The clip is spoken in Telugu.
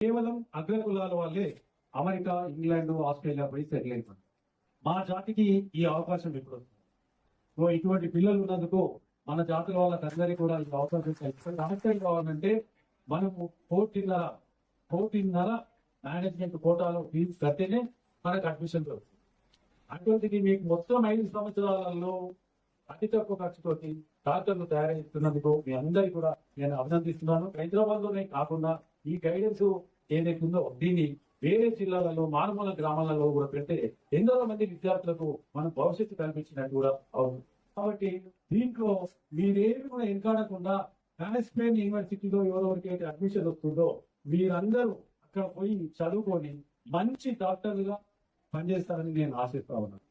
కేవలం అగ్రకులాల వాళ్ళే అమెరికా, ఇంగ్లాండ్, ఆస్ట్రేలియా పోయి సెటిల్ అయిపోయింది. మా జాతికి ఈ అవకాశం ఇప్పుడు వస్తుంది. ఇటువంటి పిల్లలు ఉన్నందుకు మన జాతుల వాళ్ళకందరికీ కూడా ఈ అవకాశం కనెక్టెడ్ కావాలంటే మనము కోటిన్నర మేనేజ్మెంట్ కోటాలో ఫీజు కడితేనే మనకు అడ్మిషన్ దొరుకుతుంది. అటువంటిది మీకు మొత్తం 5 సంవత్సరాలలో అతి తక్కువ ఖర్చుతోటి డాక్టర్లు తయారైతున్నందుకు మీ అందరికీ కూడా నేను అభినందిస్తున్నాను. హైదరాబాద్ లోనే కాకుండా ఈ గైడెన్స్ ఏదైతుందో దీన్ని వేరే జిల్లాలలో, మారుమూల గ్రామాలలో కూడా పెడితే ఎందరో మంది విద్యార్థులకు మనం భవిష్యత్తు కల్పించినట్టు కూడా అవుతుంది. కాబట్టి దీంట్లో మీరేమి కూడా వెనకాడకుండా మేనేజ్మెంట్ యూనివర్సిటీలో ఎవరెవరికైతే అడ్మిషన్ వస్తుందో మీరందరూ అక్కడ పోయి చదువుకొని మంచి డాక్టర్లుగా పనిచేస్తారని నేను ఆశిస్తా ఉన్నాను.